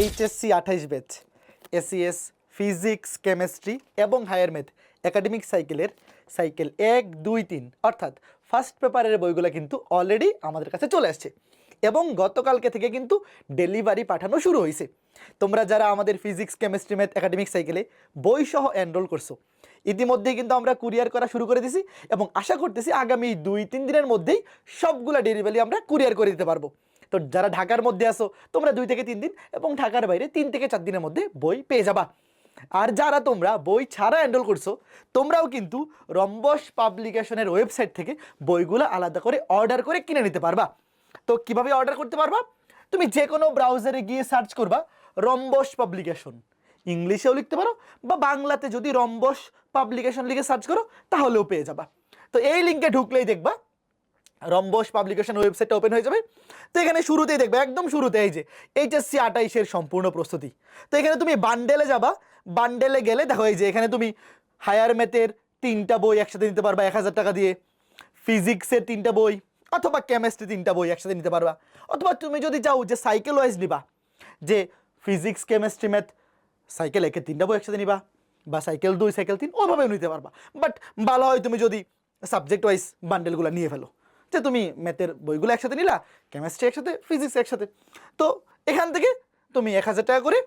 HSC 28 batch ACS physics chemistry এবং higher math academic cycle 1, 2, 3 অর্থাৎ first পেপারের বইগুলো কিন্তু অলরেডি আমাদের কাছে চলে আসছে এবং গতকালকে থেকে কিন্তু ডেলিভারি পাঠানো শুরু হয়েছে। তোমরা যারা আমাদের ফিজিক্স কেমিস্ট্রি ম্যাথ একাডেমিক সাইকেলে বই সহ এনরোল করছো ইতিমধ্যেই কিন্তু আমরা কুরিয়ার করা শুরু করে দিছি এবং আশা করতেছি আগামী 2-3 দিনের মধ্যেই সবগুলা ডেলিভারি আমরা কুরিয়ার করে দিতে পারবো। তো যারা ঢাকার মধ্যে আসো তোমরা 2 থেকে 3 দিন এবং ঢাকার বাইরে 3 থেকে 4 দিনের মধ্যে বই পেয়ে যাবা। আর যারা তোমরা বই ছাড়া এনরোল করছো তোমরাও কিন্তু রম্বস পাবলিকেশনের ওয়েবসাইট থেকে বইগুলো আলাদা করে অর্ডার করে কিনে নিতে পারবা। তো কিভাবে অর্ডার করতে পারবা? তুমি যে কোনো ব্রাউজারে গিয়ে সার্চ করবা রম্বস পাবলিকেশন, ইংলিশেও লিখতে পারো বা বাংলাতে যদি রম্বস পাবলিকেশন লিখে সার্চ করো তাহলেও পেয়ে যাবা। তো এই লিঙ্কে ঢুকলেই দেখবা রম্বস পাবলিকেশন ওয়েবসাইটটা ওপেন হয়ে যাবে। তো এখানে শুরুতেই দেখবে, একদম শুরুতে এই যে এইচএসসি 28-এর সম্পূর্ণ প্রস্তুতি। তো এখানে তুমি বান্ডেলে যাবা, বান্ডেলে গেলে দেখো এই যে এখানে তুমি হায়ার ম্যাথের 3টা বই একসাথে নিতে পারবা 1000 টাকা দিয়ে, ফিজিক্সের 3টা বই অথবা কেমিস্ট্রি 3টা বই একসাথে নিতে পারবা, অথবা তুমি যদি চাও যে সাইকেল ওয়াইজ নিবা, যে ফিজিক্স কেমিস্ট্রি ম্যাথ সাইকেল 1-এর 3টা বই একসাথে নিবা বা সাইকেল 2 সাইকেল 3 ওইভাবেও নিতে পারবা। বাট ভালো হয় তুমি যদি সাবজেক্ট ওয়াইজ বান্ডেলগুলো নিয়ে ফেলো, যে তুমি ম্যাথের বইগুলো একসাথে নিলা, কেমিস্ট্রি একসাথে, ফিজিক্স একসাথে। তো এখান থেকে তুমি 1000 টাকা করে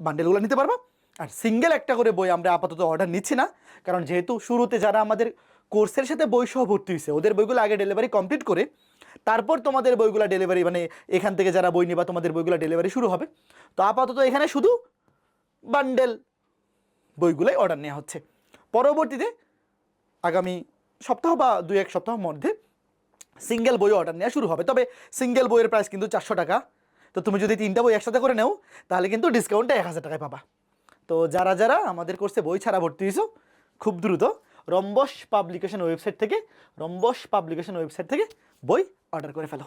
বান্ডেলগুলো নিতে পারবা। আর সিঙ্গেল একটা করে বই আমরা আপাতত অর্ডার নিচ্ছি না, কারণ যেহেতু শুরুতে যারা আমাদের কোর্সের সাথে বই সহ ভর্তি হয়েছে ওদের বইগুলো আগে ডেলিভারি কমপ্লিট করে তারপর তোমাদের বইগুলো ডেলিভারি, মানে এখান থেকে যারা বই নিবা তোমাদের বইগুলো ডেলিভারি শুরু হবে। তো আপাতত এখানে শুধু বান্ডেল বইগুলোই অর্ডার নেওয়া হচ্ছে। পরবর্তীতে আগামী সপ্তাহ বা 2-1 সপ্তাহ মধ্যে সিঙ্গেল বই অর্ডার নেওয়া শুরু হবে। তবে সিঙ্গেল বইয়ের প্রাইস কিন্তু 400 টাকা। তো তুমি যদি 3টা বই একসাথে করে নেও তাহলে কিন্তু ডিসকাউন্টটা 1000 টাকায় পাবা। তো যারা যারা আমাদের কোর্সে বই ছাড়া ভর্তি হয়েছো খুব দ্রুত রম্বস পাবলিকেশন ওয়েবসাইট থেকে বই অর্ডার করে ফেলো।